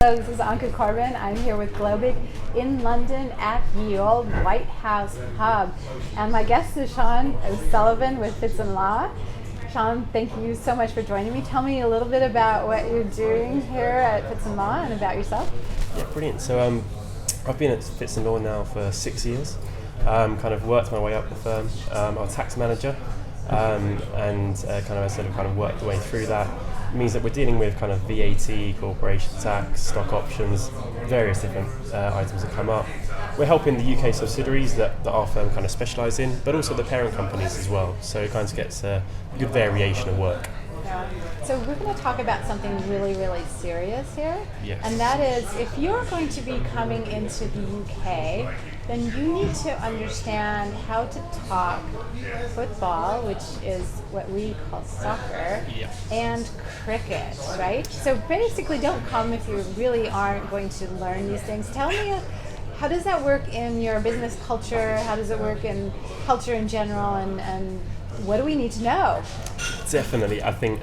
So this is Anka Corbin. I'm here with Globig in London at the old White House Hub. And my guest is Sean Sullivan with Fitz Law. Sean, thank you so much for joining me. Tell me a little bit about what you're doing here at Fitz Law and about yourself. Yeah, brilliant. So I've been at Fitz Law now for 6 years. Kind of worked my way up the firm. I'm a tax manager, and I sort of worked the way through that. It means that we're dealing with kind of VAT, corporation tax, stock options, various different items that come up. We're helping the UK subsidiaries that our firm kind of specialise in, but also the parent companies as well. So it kind of gets a good variation of work. Yeah. So we're going to talk about something really, really serious here. Yes. And that is, if you're going to be coming into the UK, then you need to understand how to talk football, which is what we call soccer, Yeah. and cricket, right? So basically don't come if you really aren't going to learn these things. Tell me, how does that work in your business culture? How does it work in culture in general? And what do we need to know? Definitely. I think,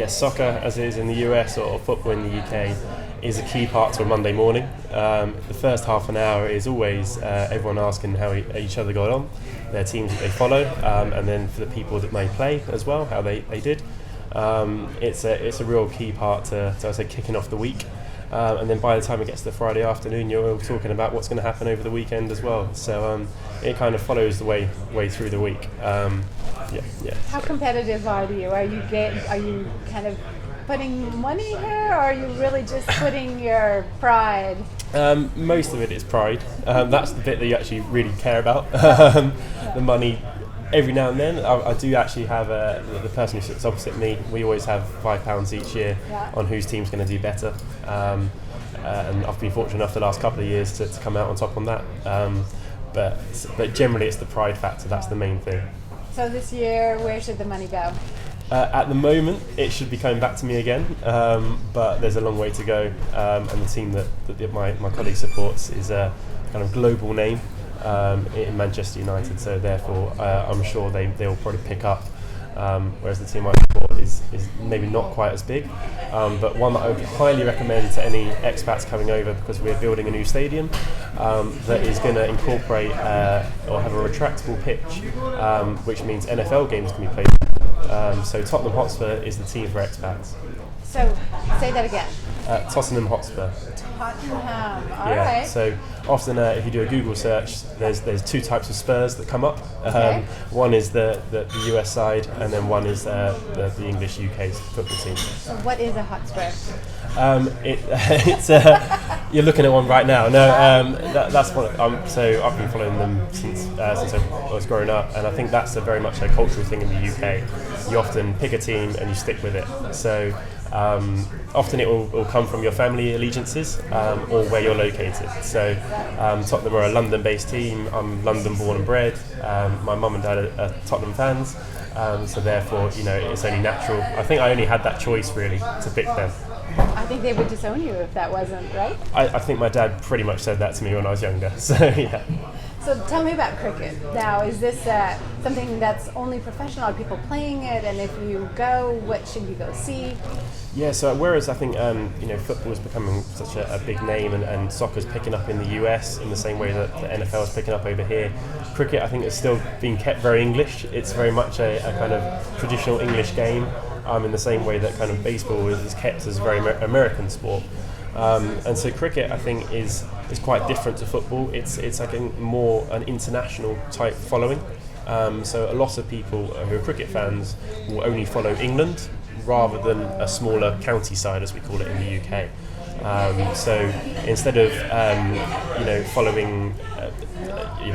soccer, as it is in the US, or football in the UK, is a key part to a Monday morning. The first half an hour is always everyone asking how each other got on, their teams that they follow, and then for the people that may play as well, how they did. It's a real key part to I say, kicking off the week. And then by the time it gets to the Friday afternoon, you're all talking about what's going to happen over the weekend as well. So it kind of follows the way through the week. How competitive are you? Are you kind of putting money here, or are you really just putting your pride? Most of it is pride. That's the bit that you actually really care about. The money. Every now and then, I do actually have the person who sits opposite me. We always have £5 each year on whose team's going to do better, and I've been fortunate enough the last couple of years to come out on top on that. But generally, it's the pride factor. That's the main thing. So this year, where should the money go? At the moment, it should be coming back to me again, but there's a long way to go. And the team that my colleague supports is a kind of global name. In Manchester United, so therefore I'm sure they'll probably pick up, whereas the team I support is maybe not quite as big, but one that I would highly recommend to any expats coming over, because we're building a new stadium that is going to incorporate or have a retractable pitch, which means NFL games can be played. So Tottenham Hotspur is the team for expats. So say that again. Tottenham Hotspur. Tottenham. All right. So often, if you do a Google search, there's two types of Spurs that come up. Okay. One is the US side, and then one is the English UK football team. So what is a Hotspur? It's you're looking at one right now. No, that's what. So I've been following them since I was growing up, and I think that's very much a cultural thing in the UK. You often pick a team and you stick with it. So. Often it will come from your family allegiances or where you're located. So Tottenham are a London-based team. I'm London born and bred. My mum and dad are Tottenham fans, so therefore it's only natural. I think I only had that choice really to pick them. I think they would disown you if that wasn't right. I think my dad pretty much said that to me when I was younger. So yeah. So tell me about cricket. Now, is this something that's only professional? Are people playing it? And if you go, what should you go see? Yeah, so whereas I think football is becoming such a big name and soccer's picking up in the US in the same way that the NFL is picking up over here, cricket I think is still being kept very English. It's very much a kind of traditional English game, in the same way that kind of baseball is kept as a very American sport. And so cricket, I think, is quite different to football. It's like more an international type following. So a lot of people who are cricket fans will only follow England rather than a smaller county side, as we call it in the UK. So instead of following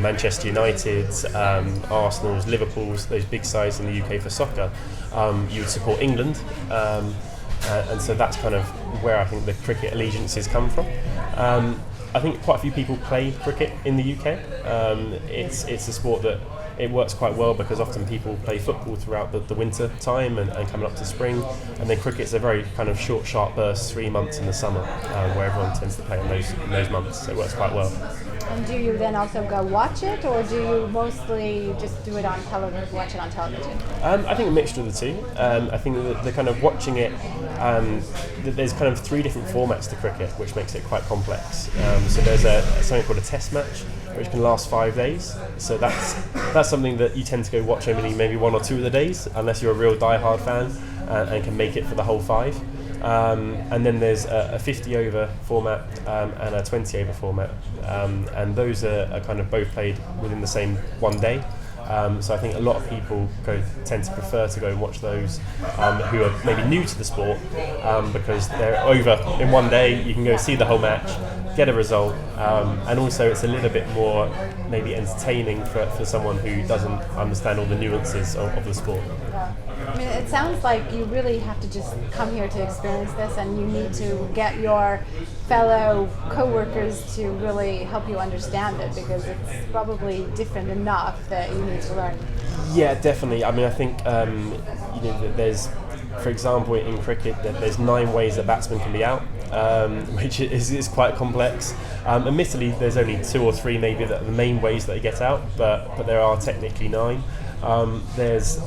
Manchester United's, Arsenal's, Liverpool's, those big sides in the UK for soccer, you would support England. And so that's kind of where I think the cricket allegiances come from. I think quite a few people play cricket in the UK. It's a sport that it works quite well because often people play football throughout the winter time and coming up to spring, and then cricket's a very kind of short, sharp burst, 3 months in the summer, where everyone tends to play in those months. So it works quite well. And do you then also go watch it, or do you mostly just do it on television, watch it on television? I think a mixture of the two. I think that the kind of watching it, there's kind of 3 different formats to cricket, which makes it quite complex. So there's something called a test match, which can last 5 days. So that's something that you tend to go watch only maybe 1 or 2 of the days, unless you're a real die-hard fan and can make it for the whole 5. And then there's a 50 over format and a 20 over format, and those are kind of both played within the same one day. So I think a lot of people tend to prefer to go and watch those who are maybe new to the sport, because they're over in one day. You can go see the whole match, get a result, and also it's a little bit more maybe entertaining for someone who doesn't understand all the nuances of the sport. Yeah. I mean, it sounds like you really have to just come here to experience this, and you need to get your fellow co-workers to really help you understand it, because it's probably different enough that you need to learn. Yeah, definitely. I mean, I think there's, for example, in cricket, there's 9 ways that batsmen can be out, which is quite complex. Admittedly, there's only 2 or 3 maybe that are the main ways that they get out, but there are technically 9. There's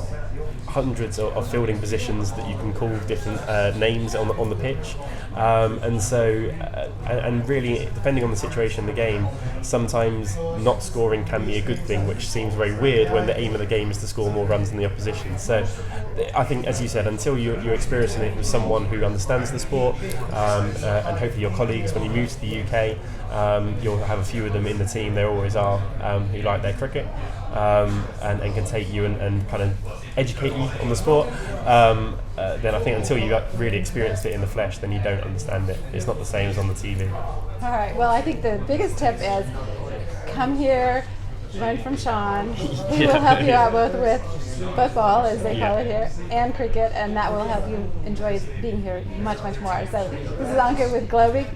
hundreds of fielding positions that you can call different names on the pitch, and so and really depending on the situation in the game, sometimes not scoring can be a good thing, which seems very weird when the aim of the game is to score more runs than the opposition. So I think, as you said, until you're experiencing it with someone who understands the sport, and hopefully your colleagues when you move to the UK, you'll have a few of them in the team, there always are, who like their cricket, and can take you and kind of educate you on the sport. Then I think until you really experienced it in the flesh, then you don't understand it. It's not the same as on the TV. All right. Well, I think the biggest tip is come here, learn from Sean. He will help you out both with football, as they call it here, and cricket, and that will help you enjoy being here much, much more. So this is Anke with Globig.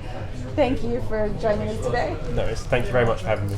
Thank you for joining us today. No, thank you very much for having me.